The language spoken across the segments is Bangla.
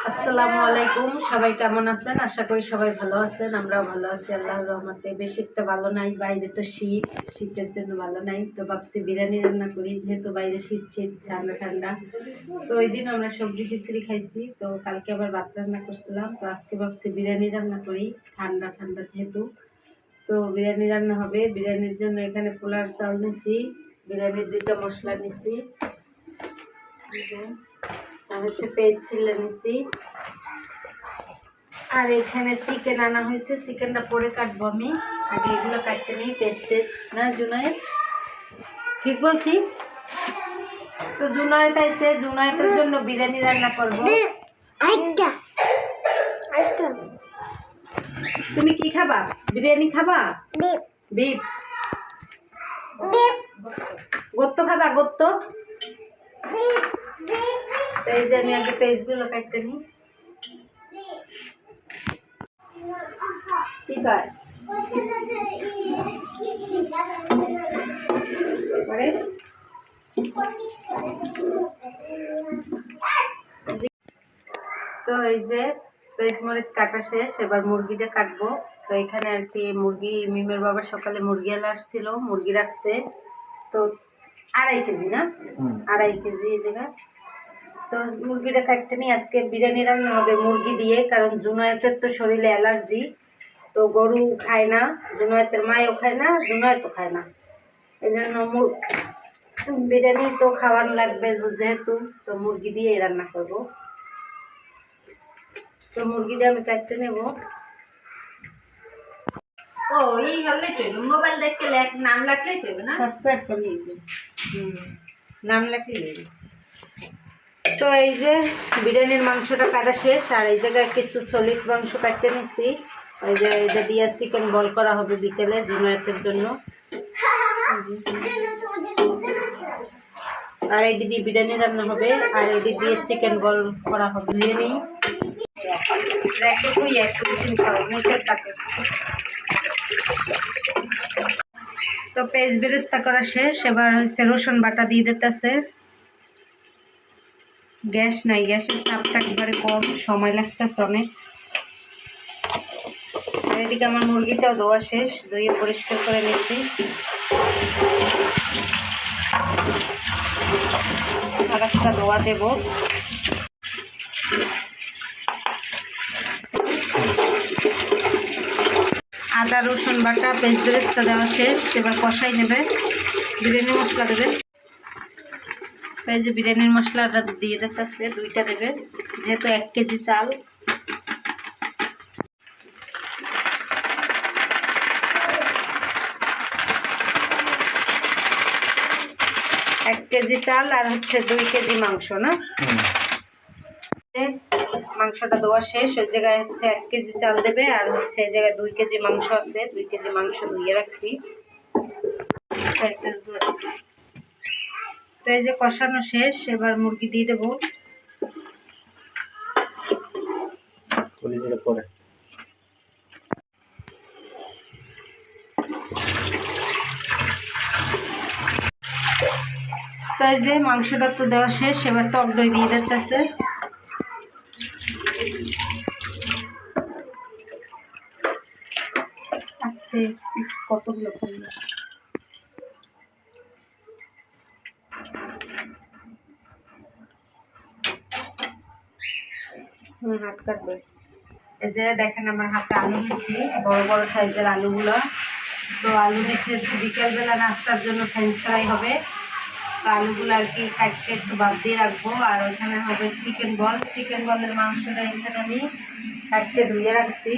আসসালামু আলাইকুম, সবাই কেমন আছেন? আশা করি সবাই ভালো আছেন। আমরাও ভালো আছি আল্লাহর রহমতে। বেশি একটা ভালো নাই, বাইরে তো শীতের জন্য ভালো নাই। তো ভাবছি বিরিয়ানি রান্না করি, যেহেতু বাইরে শীত ঠান্ডা ঠান্ডা। তো ওই দিন আমরা সবজি খিচুড়ি খাইছি, তো কালকে আবার ভাত রান্না করছিলাম। তো আজকে ভাবছি বিরিয়ানি রান্না করি, ঠান্ডা ঠান্ডা যেহেতু। তো বিরিয়ানি রান্না হবে। বিরিয়ানির জন্য এখানে পোলার চাল নিছি, বিরিয়ানির 2টা মশলা নিছি, আর হচ্ছে পেঁয়াজ ছিলে নিছি, আর এখানে চিকেন আনা হয়েছে। চিকেনটা পরে কাটবো, আমি আগে এগুলো কাটতে নিই। পেস্টেস না জুনায়েদ, ঠিক বলছি তো? জুনায়েদ আইছে, জুনায়েদের জন্য বিরিয়ানি রান্না করবো। তুমি কি খাবা? বিরিয়ানি খাবা? বিফ গোত্ত খাবা? গোত্ত। এই যে আমি আগে পেস্টগুলো কাটতে নিই। ঠিক আছে, তো এই যে পেঁয়াজ মরিচ কাটা শেষ, এবার মুরগিটা কাটবো। তো এখানে আর কি মুরগি, মিমের বাবা সকালে মুরগি এলা আসছিল, মুরগি রাখছে। তো 2.5 কেজি না, 2.5 কেজি এই জায়গায়। তো মুরগিটা কাটতে নিয়ে আজকে বিরিয়ানি রান্না হবে মুরগি দিয়ে, কারণ জুনায়েতের তো শরীরে অ্যালার্জি। তো গরু খায় না, জুনায়েতের মায়ও খায় না, জুনায়েতও খায় না। এই জন্য বিরিয়ানি তো খাওয়ানো লাগবে যেহেতু, তো মুরগি দিয়ে রান্না করব। তো মুরগিটা আমি কাটতে নেব। ও এই হলে তো মোবাইল দেখে নাম লাগলেই তো না, সাবস্ক্রাইব করে নিন, নাম লাগলেই। তো এই যে বিরিয়ানির মাংসটা কাটা শেষ, আর এই জায়গায় কিছু সলিড মাংস কাটতে নিচ্ছি। ওই যে এটা দিয়ে চিকেন বল করা হবে বিকেলে জুনায়েতের জন্য। আর এই দিয়ে বিরিয়ানি রান্না হবে, আর এই দিয়ে চিকেন বল করা হবে। বিরিয়ানি তো পেঁয়াজ বেরেস্তা করা শেষ, এবার হচ্ছে রসুন বাটা দিয়ে দিতেছে। গ্যাস নাই, গ্যাসের চাপটা একবারে কম, সময় লাগতেছে অনেক। আর এদিকে আমার মুরগিটাও ধোয়া শেষ, ধুয়ে পরিষ্কার করে নিচ্ছি। আর একটা ধোয়া দেব। আদা রসুন বাটা পেঁয়াজ বেরেস্তা দেওয়া শেষ, এবার কষাই নেবে, বিরিয়ানি মশলা দেবে। এই যে বিরিয়ানির মশলাটা দিয়ে দিতেছে, 2টা দেবে, যেহেতু 1 কেজি চাল। 1 কেজি চাল আর হচ্ছে 2 কেজি মাংস না। মাংসটা দেওয়া শেষ, ওই জায়গায় হচ্ছে 1 কেজি চাল দেবে, আর হচ্ছে এই জায়গায় 2 কেজি মাংস আছে, 2 কেজি মাংস ধুয়ে রাখছি। তো এই যে কষানো শেষ, এবার মুরগি দিয়ে দেবো। তো এই যে মাংসটা তো দেওয়া শেষ, এবার টক দই দিয়ে দিতেছে। আস্তে কতগুলো করলো, হাত কাটবে। এই যে দেখেন আমার হাতে আলু দিচ্ছি, বড় বড় সাইজের আলুগুলো। তো আলু দিচ্ছি বিকেলবেলা নাস্তার জন্য ফ্রেঞ্চ ফ্রাই হবে। তো আলুগুলো আর কি কাটতে একটু বাদ দিয়ে রাখবো। আর ওইখানে হবে চিকেন বল, চিকেন বলের মাংসটা এখানে আমি কাটতে ধুয়ে রাখছি,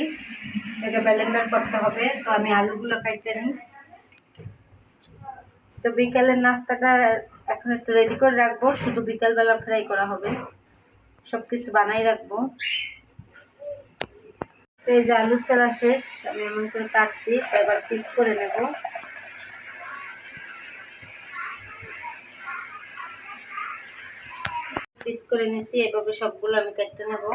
এটা ব্লেন্ডার করতে হবে। তো আমি আলুগুলো কাটতে নিই। তো বিকেলের নাস্তাটা এখন একটু রেডি করে রাখবো, শুধু বিকেলবেলা ফ্রাই করা হবে, সব কিছু বানাই রাখবো। তো এই যে আলু ছাড়া শেষ, আমি এমন করে কাটছি, এবার পিস করে নেব। পিস করে নিয়েছি, এভাবে সবগুলো আমি কেটে নেব।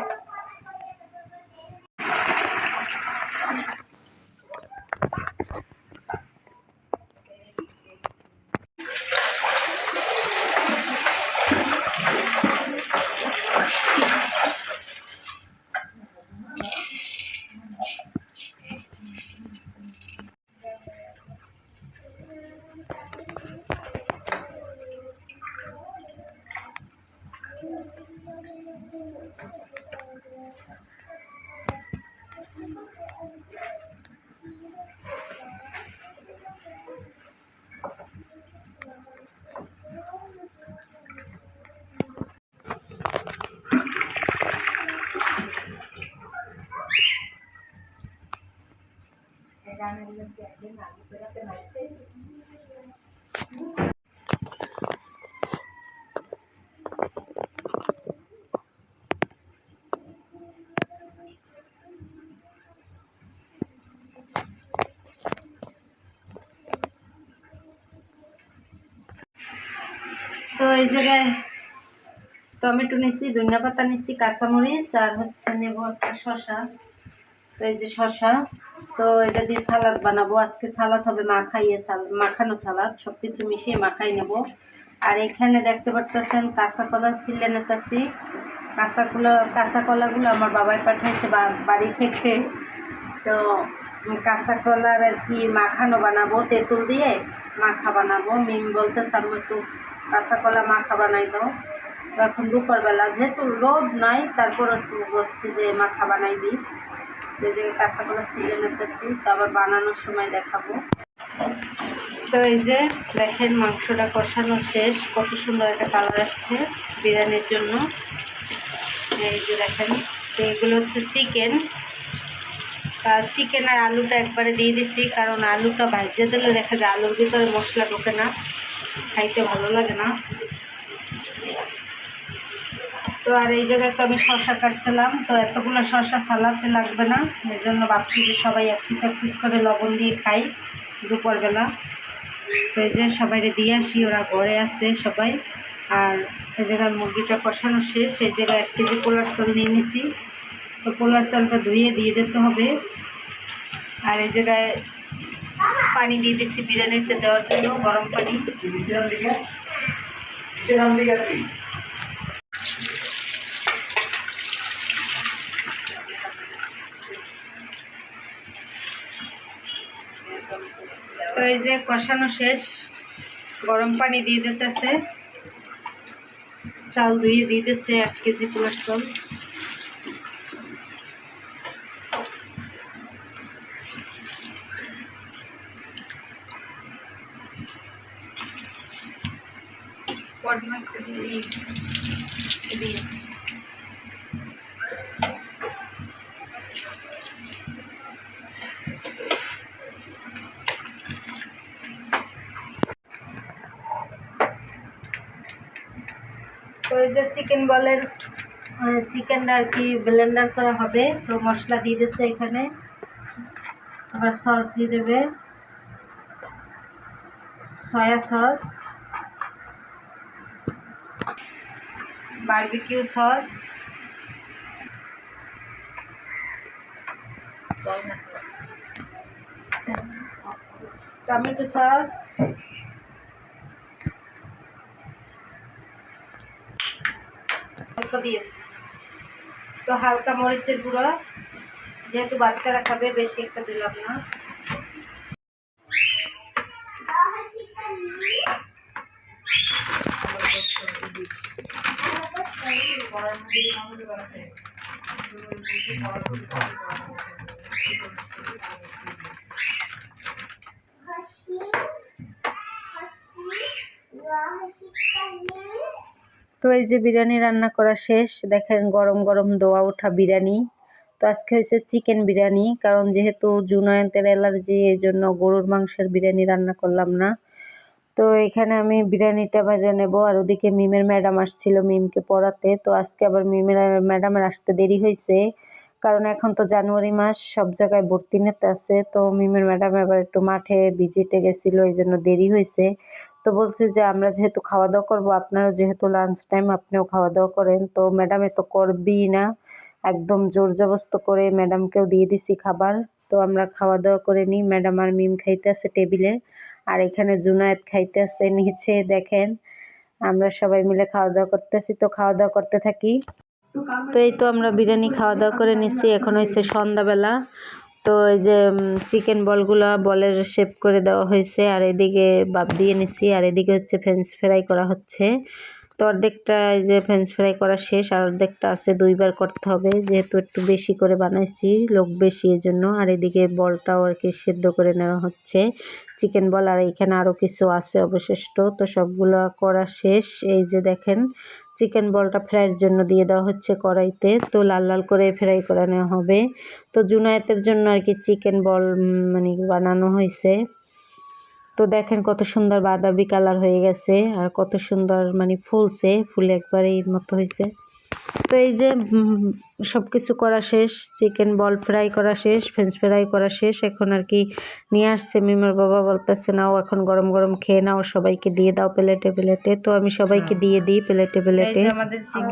তো এই জায়গায় টমেটো নিচ্ছি, ধনিয়া পাতা নিচ্ছি, কাঁচামরিচ আর হচ্ছে নেব একটা শসা। তো এই যে শসা, তো এটা দিয়ে সালাদ বানাবো আজকে। সালাদ হবে মাখানো সালাদ, সব কিছু মিশিয়ে মাখাই নেব। আর এখানে দেখতে পারতেছেন কাঁচা কলা ছিলে নিতেছি। কাঁচা কলাগুলো আমার বাবাই পাঠাইছে বাড়ি থেকে। তো কাঁচা কলার আর কি মাখানো বানাবো, তেঁতুল দিয়ে মাখা বানাবো। মিম বলতেছে আমি একটু কাঁচা কলা মাখা বানাই দাও। তো এখন দুপুরবেলা যেহেতু রোদ নাই, তারপর একটু বলছি যে মাখা বানাই দিই। যে কাঁচা কলা ছিলে নিতেছি, তো আবার বানানোর সময় দেখাবো। তো এই যে দেখেন মাংসটা কষানো শেষ, কত সুন্দর একটা কালার আসছে বিরিয়ানির জন্য। এই যে দেখেন, তো এগুলো হচ্ছে চিকেন। আর চিকেন আর আলুটা একবারে দিয়ে দিচ্ছি, কারণ আলুটা ভাজতে দিলে দেখা যায় আলুর ভিতরে মশলা ঢোকে না, খাইতে ভালো লাগে না। তো আর এই জায়গায় তো আমি শসা কাটছিলাম, তো এতগুলো শসা সালাতে লাগবে না, এই জন্য ভাবছি যে সবাই এক পিস করে লবণ দিয়ে খাই দুপুরবেলা। তো এই যে সবাই দিয়ে আসি, ওরা ঘরে আছে সবাই। আর এই জায়গায় মুরগিটা কষানো শেষ। এই জায়গায় 1 কেজি পোলার চাল নিয়ে নিছি, তো পোলার চালটা ধুয়ে দিয়ে দিতে হবে। আর এই জায়গায় পানি দিয়ে দিচ্ছি বিরিয়ানিতে দেওয়ার জন্য, গরম পানি। তো এই যে কষানো শেষ, গরম পানি দিয়ে দিতেছে, চাল ধুয়ে দিয়ে দিচ্ছে 1 কেজি পোলার চাল। তো এই যে চিকেনটা আর কি ব্লেন্ডার করা হবে। তো মশলা দিয়ে দিচ্ছে এখানে, আবার সস দিয়ে দেবে, soya sauce, barbecue sauce, tomato sauce, দিয়ে তো হালকা মরিচের গুঁড়ো, যেহেতু বাচ্চারা খাবে বেশি একটা দিলাম না। তো এই যে বিরিয়ানি রান্না করা শেষ, দেখেন গরম গরম দোয়া ওঠা বিরিয়ানি। তো আজকে হয়েছে চিকেন বিরিয়ানি, কারণ যেহেতু জুনায়েতের অ্যালার্জি, এই জন্য গরুর মাংসের বিরিয়ানি রান্না করলাম না। তো এখানে আমি বিরিয়ানিটা ভেজে নেব। আর ওদিকে মিমের ম্যাডাম আসছিল মিমকে পড়াতে। তো আজকে আবার মিমের ম্যাডামের আসতে দেরি হয়েছে, কারণ এখন তো জানুয়ারি মাস, সব জায়গায় ভর্তি নিতে আছে। তো মিমের ম্যাডাম আবার একটু মাঠে ভিজিটে গেছিল, এই জন্য দেরি হয়েছে। তো বলছি যে আমরা যেহেতু খাওয়া দাওয়া করবো, আপনারা যেহেতু লাঞ্চ টাইম, আপনিও খাওয়া দাওয়া করেন। তো ম্যাডামে তো করবেই না, একদম জোর জবস্ত করে ম্যাডামকেও দিয়ে দিছি খাবার। তো আমরা খাওয়া দাওয়া করে নিই, ম্যাডাম আর মিম খাইতে আছে টেবিলে, আর এখানে জুনায়েদ খাইতে আছে নিচে। দেখেন আমরা সবাই মিলে খাওয়া দাওয়া করতেছি, তো খাওয়া দাওয়া করতে থাকি। তো এই তো আমরা বিরিয়ানি খাওয়া দাওয়া করে নিচ্ছি, এখন হচ্ছে সন্ধ্যাবেলা। তো এই যে চিকেন বলের শেপ করে দেওয়া হয়েছে, আর এদিকে ভাপ দিয়ে নিচ্ছি, আর এদিকে হচ্ছে ফ্রেঞ্চ ফ্রাই করা হচ্ছে। তো অর্ধেকটা এই যে ফ্রেঞ্চ ফ্রাই করা শেষ, আর অর্ধেকটা আছে 2বার করতে হবে, যেহেতু একটু বেশি করে বানাইছি, লোক বেশি এর জন্য। আর এদিকে বলটাও আর কি সেদ্ধ করে নেওয়া হচ্ছে, চিকেন বল। আর এখানে আরও কিছু আছে অবশিষ্ট, তো সবগুলো করা শেষ। এই যে দেখেন চিকেন বলটা ফ্রাইয়ের জন্য দিয়ে দেওয়া হচ্ছে কড়াইতে। তো লাল লাল করে ফ্রাই করে নেওয়া হবে। তো জুনায়েতের জন্য আর কি চিকেন বল মানে বানানো হয়েছে। তো দেখেন কত সুন্দর বাদামি কালার হয়ে গেছে আর কত সুন্দর মানে ফুলছে, ফুলে একবারে এর মতো হয়েছে। তো এই যে সব কিছু করা শেষ, চিকেন বল ফ্রাই করা শেষ, ফ্রেঞ্চ ফ্রাই করা শেষ। এখন আর কি নিয়ে আসছে মিমের বাবা, বলতেছে নাও এখন গরম গরম খেয়ে নাও, সবাইকে দিয়ে দাও প্লেটে প্লেটে। তো আমি সবাইকে দিয়ে দিই প্লেটে প্লেটে।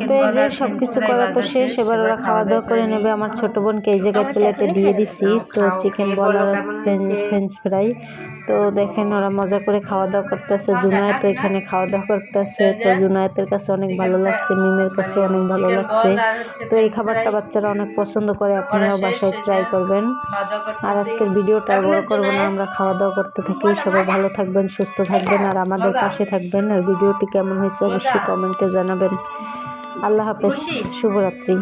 তো এই যে সব কিছু করা তো শেষ, এবার ওরা খাওয়া দাওয়া করে নেবে। আমার ছোট বোনকে এই জায়গায় প্লেটে দিয়ে দিছি তো চিকেন বল আর ফ্রেঞ্চ ফ্রাই। তো দেখেন ওরা মজা করে খাওয়া দাওয়া করতেছে। জুনায়েত এখানে খাওয়া দাওয়া করতেছে। তো জুনায়েতের কাছে অনেক ভালো লাগছে, মিমের কাছে অনেক ভালো লাগছে। তো এই খাবারটা বাচ্চারা অনেক পছন্দ করে, আপনারাও বাসায় ট্রাই করবেন। আর আজকের ভিডিওটা বড় করবো না, আমরা খাওয়া দাওয়া করতে থাকি। সবাই ভালো থাকবেন, সুস্থ থাকবেন আর আমাদের পাশে থাকবেন। আর ভিডিওটি কেমন হয়েছে অবশ্যই কমেন্টে জানাবেন। আল্লাহ হাফেজ, শুভরাত্রি।